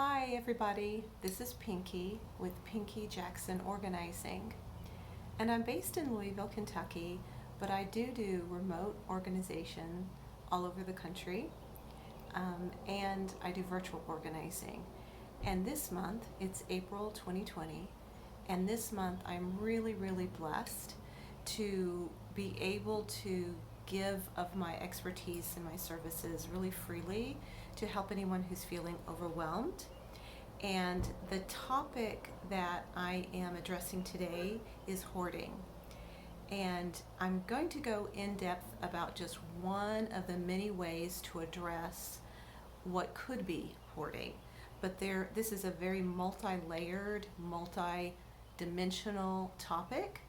Hi everybody, this is Pinky with Pinky Jackson Organizing, and I'm based in Louisville, Kentucky, but I do remote organization all over the country, and I do virtual organizing. And this month, it's April 2020, and this month I'm really blessed to be able to give of my expertise and my services really freely to help anyone who's feeling overwhelmed. And the topic that I am addressing today is hoarding. And I'm going to go in depth about just one of the many ways to address what could be hoarding. But this is a very multi-layered, multi-dimensional topic.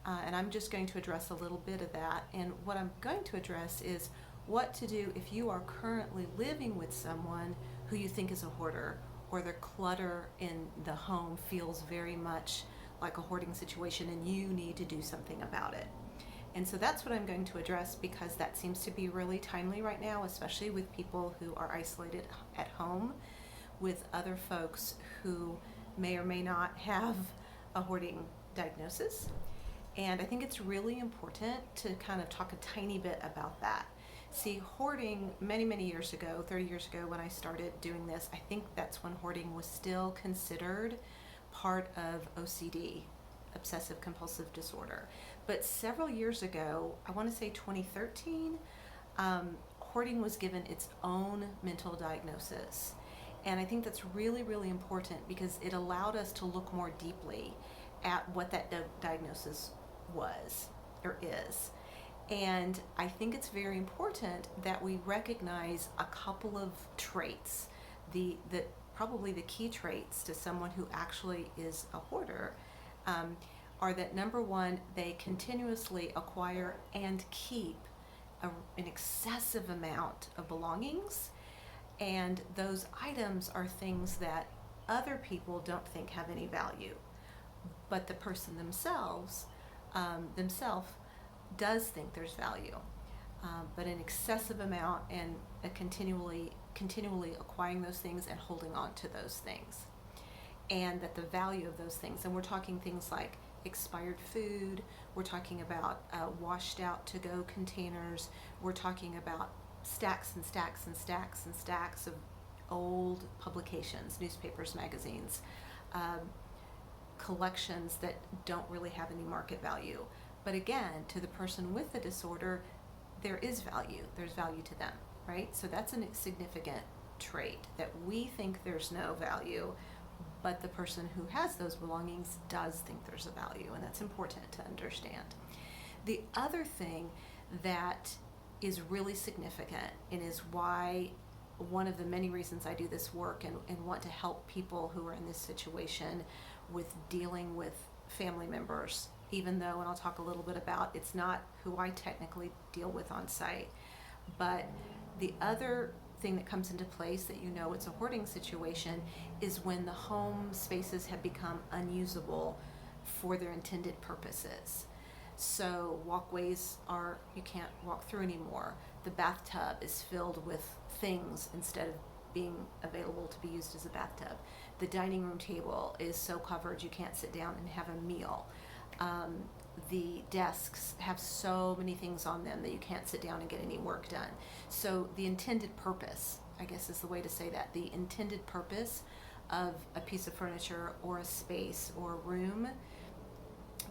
And I'm just going to address a little bit of that. And what I'm going to address is what to do if you are currently living with someone who you think is a hoarder, or the clutter in the home feels very much like a hoarding situation and you need to do something about it. And so that's what I'm going to address, because that seems to be really timely right now, especially with people who are isolated at home with other folks who may or may not have a hoarding diagnosis. And I think it's really important to kind of talk a tiny bit about that. See, hoarding many years ago, 30 years ago when I started doing this, I think that's when hoarding was still considered part of OCD, obsessive compulsive disorder. But several years ago, I want to say 2013, hoarding was given its own mental diagnosis. And I think that's really important, because it allowed us to look more deeply at what that diagnosis was or is. And I think it's very important that we recognize a couple of traits, probably the key traits to someone who actually is a hoarder, are that number one, they continuously acquire and keep an excessive amount of belongings, and those items are things that other people don't think have any value, but the person themselves does think there's value, but an excessive amount, and continually acquiring those things and holding on to those things, and that the value of those things, and we're talking things like expired food, we're talking about washed out to-go containers, we're talking about stacks of old publications, newspapers, magazines, collections that don't really have any market value. But again, to the person with the disorder, there is value. There's value to them, right? So that's a significant trait, that we think there's no value, but the person who has those belongings does think there's a value, and that's important to understand. The other thing that is really significant, and is why one of the many reasons I do this work and want to help people who are in this situation with dealing with family members, even though, and I'll talk a little bit about, it's not who I technically deal with on site. But the other thing that comes into place that it's a hoarding situation is when the home spaces have become unusable for their intended purposes. So walkways you can't walk through anymore. The bathtub is filled with things instead of being available to be used as a bathtub. The dining room table is so covered you can't sit down and have a meal. The desks have so many things on them that you can't sit down and get any work done. So the intended purpose, I guess is the way to say that, the intended purpose of a piece of furniture or a space or a room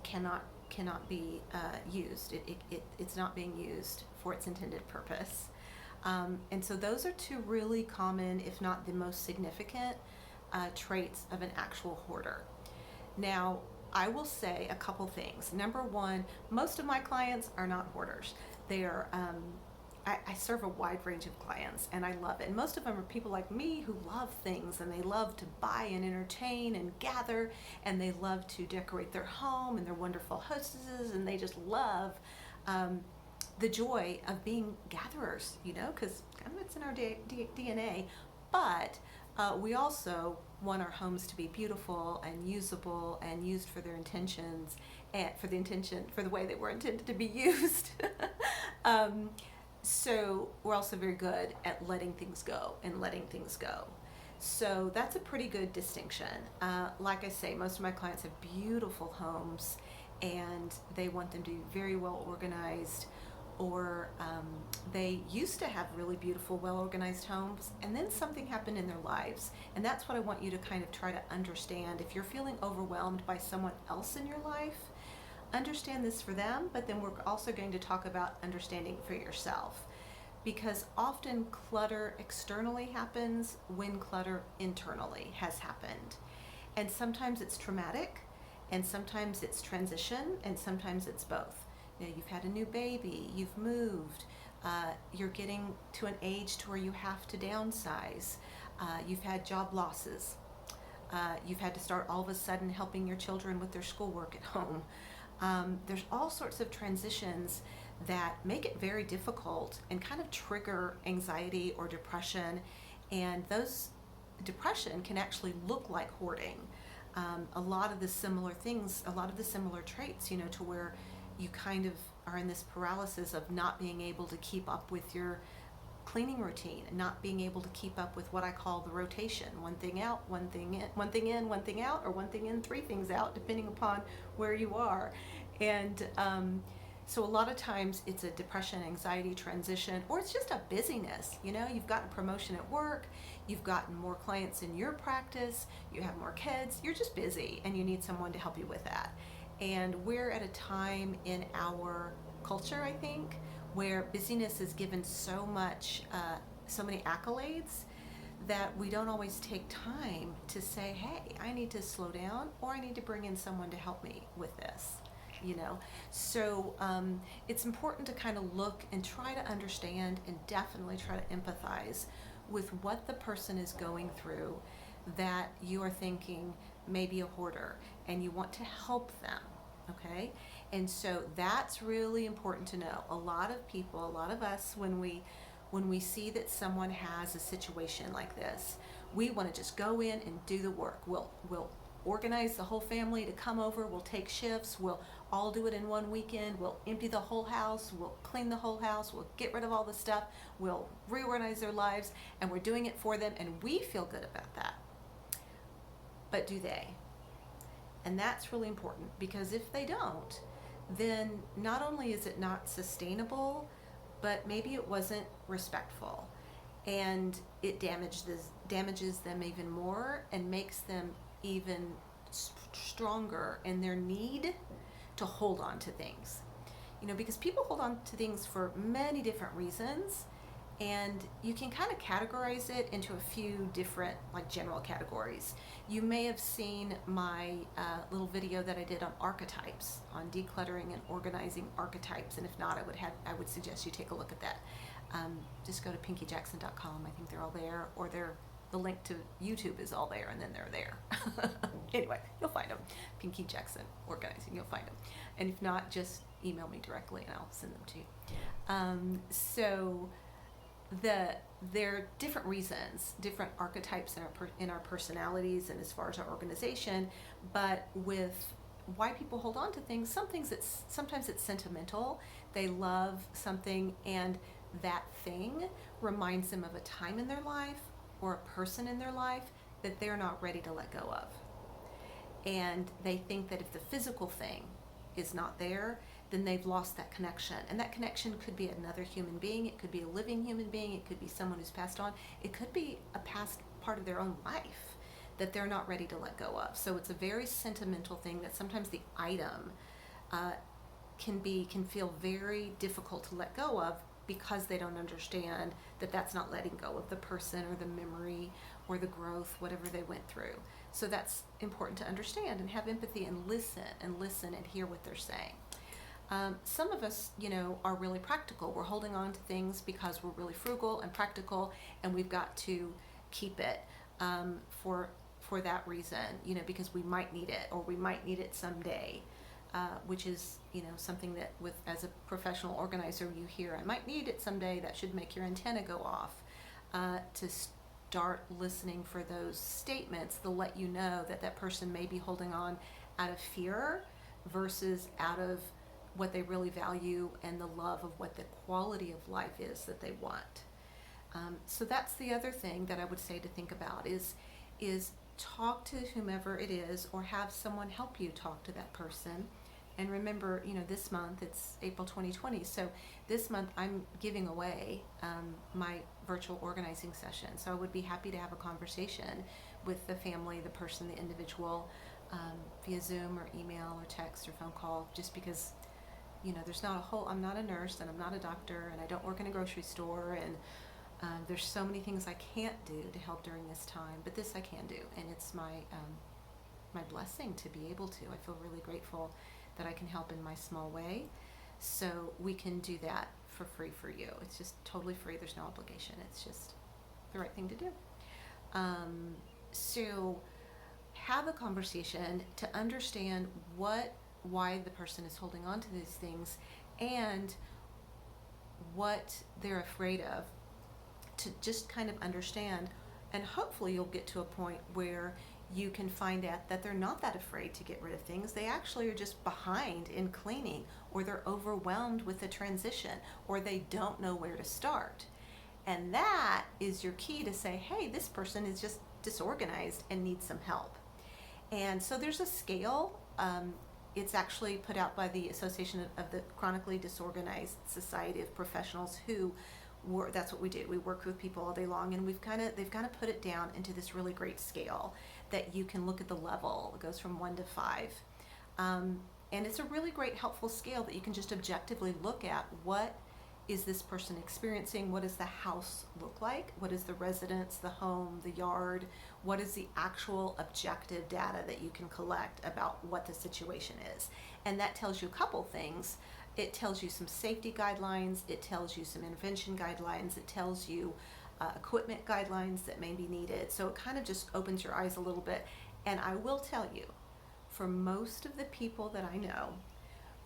cannot be used. It's not being used for its intended purpose. And so those are two really common, if not the most significant, traits of an actual hoarder. Now, I will say a couple things. Number one, most of my clients are not hoarders. They are, I serve a wide range of clients, and I love it. And most of them are people like me who love things, and they love to buy and entertain and gather, and they love to decorate their home, and they're wonderful hostesses, and they just love the joy of being gatherers, because kind of it's in our DNA. But we also want our homes to be beautiful and usable and used for their intentions, and for the way they were intended to be used. So we're also very good at letting things go. So that's a pretty good distinction. Like I say, most of my clients have beautiful homes and they want them to be very well organized, or they used to have really beautiful, well organized homes, and then something happened in their lives. And that's what I want you to kind of try to understand. If you're feeling overwhelmed by someone else in your life, understand this for them, but then we're also going to talk about understanding for yourself. Because often clutter externally happens when clutter internally has happened. And sometimes it's traumatic, and sometimes it's transition, and sometimes it's both. You know, you've had a new baby, you've moved, you're getting to an age to where you have to downsize, you've had job losses, you've had to start all of a sudden helping your children with their schoolwork at home. There's all sorts of transitions that make it very difficult and kind of trigger anxiety or depression. And those depression can actually look like hoarding. A lot of the similar things, a lot of the similar traits, you know, to where you kind of are in this paralysis of not being able to keep up with your cleaning routine, not being able to keep up with what I call the rotation. One thing out, one thing in, one thing in, one thing out, or one thing in, three things out, depending upon where you are. And so a lot of times it's a depression, anxiety, transition, or it's just a busyness. You know, you've gotten promotion at work, you've gotten more clients in your practice, you have more kids, you're just busy and you need someone to help you with that. And we're at a time in our culture, I think, where busyness is given so much, so many accolades, that we don't always take time to say, hey, I need to slow down, or I need to bring in someone to help me with this, you know. So it's important to kind of look and try to understand, and definitely try to empathize with what the person is going through, that you are thinking may be a hoarder, and you want to help them, okay? And so that's really important to know. A lot of people, a lot of us, when we see that someone has a situation like this, we want to just go in and do the work. We'll organize the whole family to come over, we'll take shifts, we'll all do it in one weekend, we'll empty the whole house, we'll clean the whole house, we'll get rid of all the stuff, we'll reorganize their lives, and we're doing it for them, and we feel good about that. But do they? And that's really important, because if they don't, then not only is it not sustainable, but maybe it wasn't respectful, and it damages them even more and makes them even stronger in their need to hold on to things. You know, because people hold on to things for many different reasons, and you can kind of categorize it into a few different, like, general categories. You may have seen my little video that I did on archetypes, on decluttering and organizing archetypes, and if not, I would suggest you take a look at that. Just go to pinkyjackson.com. I think they're all there, or the link to YouTube is all there, and then they're there. Anyway, you'll find them. Pinky Jackson Organizing, you'll find them. And if not, just email me directly and I'll send them to you. So there are different reasons, different archetypes in our personalities and as far as our organization, but with why people hold on to things, sometimes it's sentimental. They love something, and that thing reminds them of a time in their life or a person in their life that they're not ready to let go of. And they think that if the physical thing is not there, then they've lost that connection. And that connection could be another human being, it could be a living human being, it could be someone who's passed on, it could be a past part of their own life that they're not ready to let go of. So it's a very sentimental thing that sometimes the item can feel very difficult to let go of, because they don't understand that that's not letting go of the person or the memory or the growth, whatever they went through. So that's important to understand and have empathy and listen and hear what they're saying. Some of us, you know, are really practical. We're holding on to things because we're really frugal and practical, and we've got to keep it for that reason, you know, because we might need it, or we might need it someday. Which is, you know, something that as a professional organizer, you hear, I might need it someday. That should make your antenna go off, to start listening for those statements. They'll let you know that person may be holding on out of fear versus out of what they really value and the love of what the quality of life is that they want. So that's the other thing that I would say to think about is talk to whomever it is, or have someone help you talk to that person. And remember, this month it's April 2020, so this month I'm giving away my virtual organizing session. So I would be happy to have a conversation with the family, the person, the individual, via Zoom or email or text or phone call, just because there's not a whole, I'm not a nurse and I'm not a doctor and I don't work in a grocery store, and there's so many things I can't do to help during this time, but this I can do, and it's my blessing to be able to. I feel really grateful that I can help in my small way. So we can do that for free for you. It's just totally free. There's no obligation. It's just the right thing to do. So have a conversation to understand why the person is holding on to these things and what they're afraid of, to just kind of understand, and hopefully you'll get to a point where you can find out that they're not that afraid to get rid of things. They actually are just behind in cleaning, or they're overwhelmed with the transition, or they don't know where to start. And that is your key to say, hey, this person is just disorganized and needs some help. And so there's a scale. It's actually put out by the Association of the Chronically Disorganized Society of Professionals, that's what we do. We work with people all day long, and they've kind of put it down into this really great scale that you can look at the level. It goes from 1 to 5. And it's a really great, helpful scale that you can just objectively look at. What is this person experiencing? What does the house look like? What is the residence, the home, the yard? What is the actual objective data that you can collect about what the situation is? And that tells you a couple things. It tells you some safety guidelines. It tells you some intervention guidelines. It tells you equipment guidelines that may be needed. So it kind of just opens your eyes a little bit. And I will tell you, for most of the people that I know,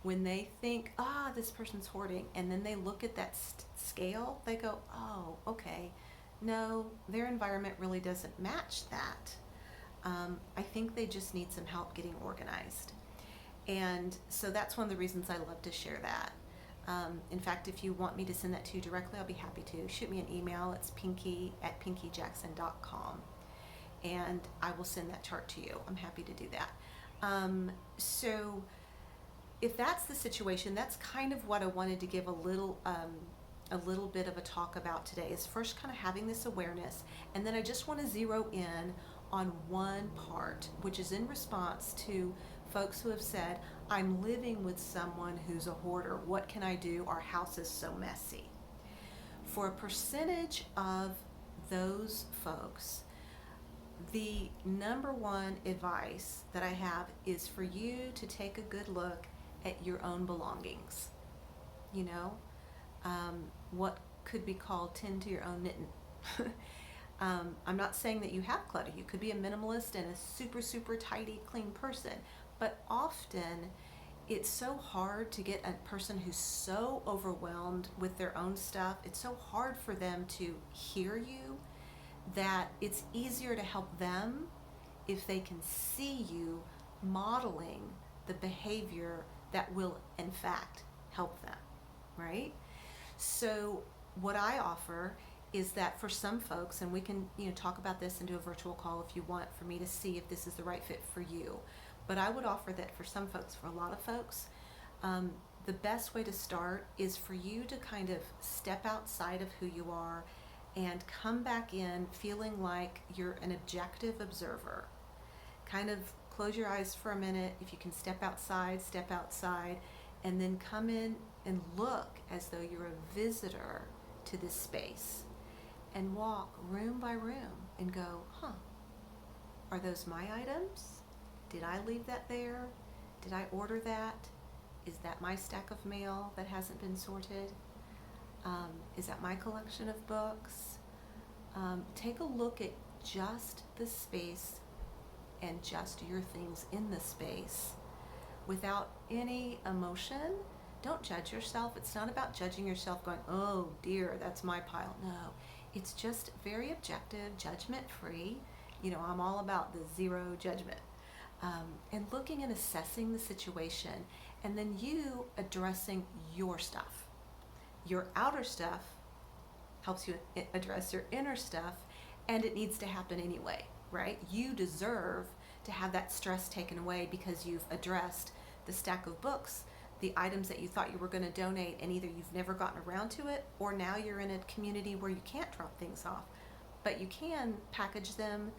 when they think, this person's hoarding, and then they look at that scale, they go, oh, okay, no, their environment really doesn't match that. I think they just need some help getting organized. And so that's one of the reasons I love to share that. In fact, if you want me to send that to you directly, I'll be happy to. Shoot me an email. It's pinky@pinkyjackson.com. And I will send that chart to you. I'm happy to do that. So if that's the situation, that's kind of what I wanted to give a little bit of a talk about today, is first kind of having this awareness. And then I just want to zero in on one part, which is in response to folks who have said, I'm living with someone who's a hoarder. What can I do? Our house is so messy. For a percentage of those folks, the number one advice that I have is for you to take a good look at your own belongings. What could be called tend to your own knitting. I'm not saying that you have clutter. You could be a minimalist and a super, super tidy, clean person. But often it's so hard to get a person who's so overwhelmed with their own stuff. It's so hard for them to hear you that it's easier to help them if they can see you modeling the behavior that will, in fact, help them, right? So what I offer is that for some folks, and we can talk about this and do a virtual call if you want, for me to see if this is the right fit for you. But I would offer that for some folks, for a lot of folks, the best way to start is for you to kind of step outside of who you are and come back in feeling like you're an objective observer. Kind of close your eyes for a minute. If you can step outside, and then come in and look as though you're a visitor to this space, and walk room by room and go, are those my items? Did I leave that there? Did I order that? Is that my stack of mail that hasn't been sorted? Is that my collection of books? Take a look at just the space and just your things in the space without any emotion. Don't judge yourself. It's not about judging yourself going, oh dear, that's my pile. No, it's just very objective, judgment-free. I'm all about the zero judgment. And looking and assessing the situation, and then you addressing your stuff. Your outer stuff, helps you address your inner stuff, and it needs to happen anyway, right? You deserve to have that stress taken away because you've addressed the stack of books, the items that you thought you were going to donate, and either you've never gotten around to it, or now you're in a community where you can't drop things off, but you can package them,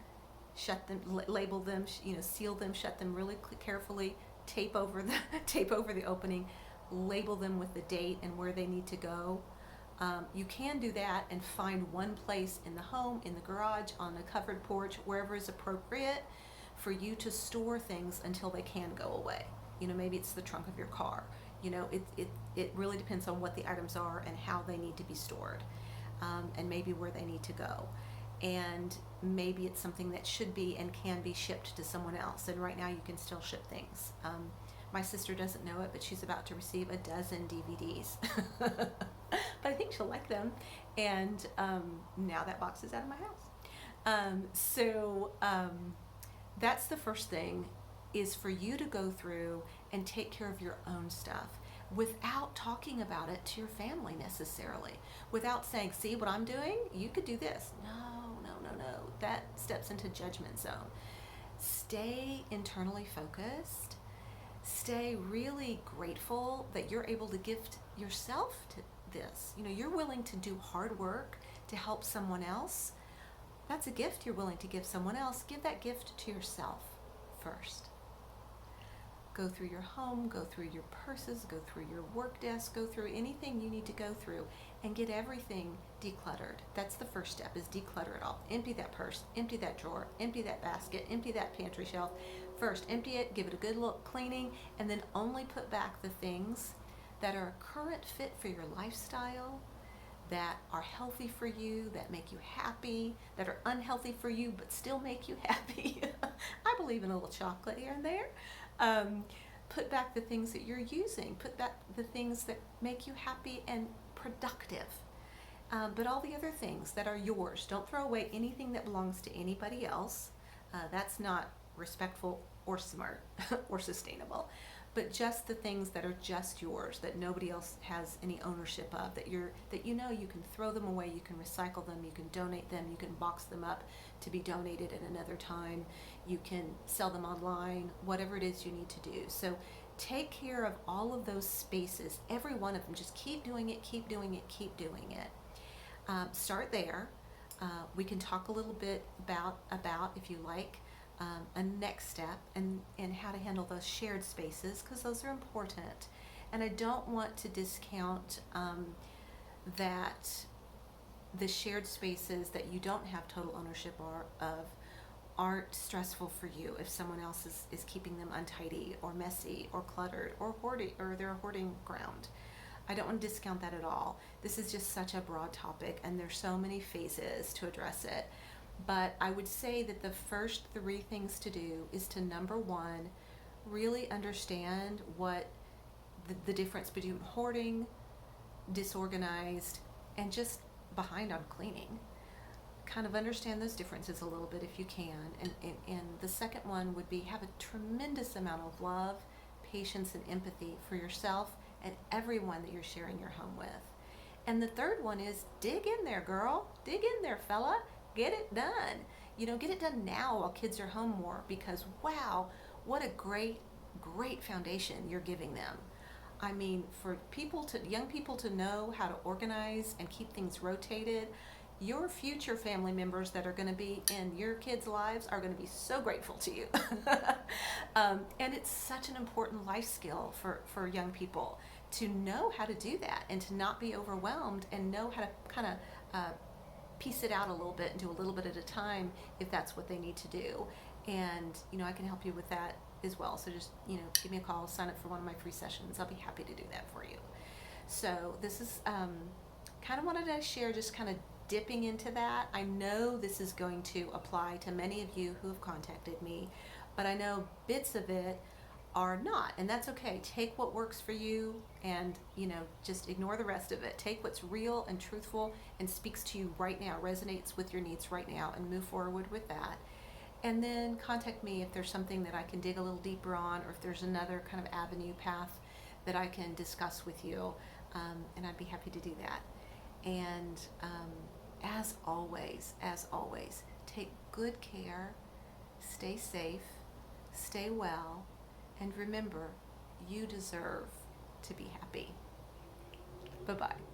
shut them, label them, seal them, shut them really carefully, tape over the opening, label them with the date and where they need to go. You can do that and find one place in the home, in the garage, on a covered porch, wherever is appropriate for you to store things until they can go away. Maybe it's the trunk of your car. It really depends on what the items are and how they need to be stored, and maybe where they need to go. And maybe it's something that should be and can be shipped to someone else. And right now you can still ship things. My sister doesn't know it, but she's about to receive 12 DVDs. But I think she'll like them. And now that box is out of my house. So that's the first thing, is for you to go through and take care of your own stuff without talking about it to your family necessarily, without saying, see what I'm doing? You could do this. No. That steps into judgment zone. Stay internally focused. Stay really grateful that you're able to gift yourself to this. You're willing to do hard work to help someone else. That's a gift you're willing to give someone else. Give that gift to yourself first. Go through your home, go through your purses, go through your work desk, go through anything you need to go through, and get everything decluttered. That's the first step, is declutter it all. Empty that purse, empty that drawer, empty that basket, empty that pantry shelf. First, empty it, give it a good look cleaning, and then only put back the things that are a current fit for your lifestyle, that are healthy for you, that make you happy, that are unhealthy for you but still make you happy. I believe in a little chocolate here and there. Put back the things that you're using. Put back the things that make you happy and productive. But all the other things that are yours. Don't throw away anything that belongs to anybody else. That's not respectful or smart or sustainable. But just the things that are just yours, that nobody else has any ownership of, that you can throw them away, you can recycle them, you can donate them, you can box them up to be donated at another time, you can sell them online, whatever it is you need to do. So take care of all of those spaces, every one of them. Just keep doing it, keep doing it, keep doing it. Start there. We can talk a little bit about if you like, a next step and how to handle those shared spaces, because those are important. And I don't want to discount that the shared spaces that you don't have total ownership of aren't stressful for you if someone else is keeping them untidy or messy or cluttered or hoarding, or they're a hoarding ground. I don't want to discount that at all. This is just such a broad topic, and there's so many phases to address it. But I would say that the first 3 things to do is to, number 1, really understand what the difference between hoarding, disorganized, and just behind on cleaning. Kind of understand those differences a little bit if you can. And the second one would be, have a tremendous amount of love, patience, and empathy for yourself and everyone that you're sharing your home with. And the third one is, dig in there, girl. Dig in there, fella. Get it done. Get it done now while kids are home more, because wow, what a great foundation you're giving them. I mean, for young people to know how to organize and keep things rotated, your future family members that are going to be in your kids' lives are going to be so grateful to you. And it's such an important life skill for young people to know how to do that and to not be overwhelmed, and know how to kind of piece it out a little bit and do a little bit at a time if that's what they need to do. And I can help you with that as well. So just give me a call, sign up for one of my free sessions. I'll be happy to do that for you. So this is kind of wanted to share, just kind of dipping into that. I know this is going to apply to many of you who have contacted me, but I know bits of it are not, and that's okay. Take what works for you, and just ignore the rest of it. Take what's real and truthful and speaks to you right now, resonates with your needs right now, and move forward with that. And then contact me if there's something that I can dig a little deeper on, or if there's another kind of avenue path that I can discuss with you, and I'd be happy to do that. And as always, take good care, stay safe, stay well, and remember, you deserve to be happy. Bye-bye.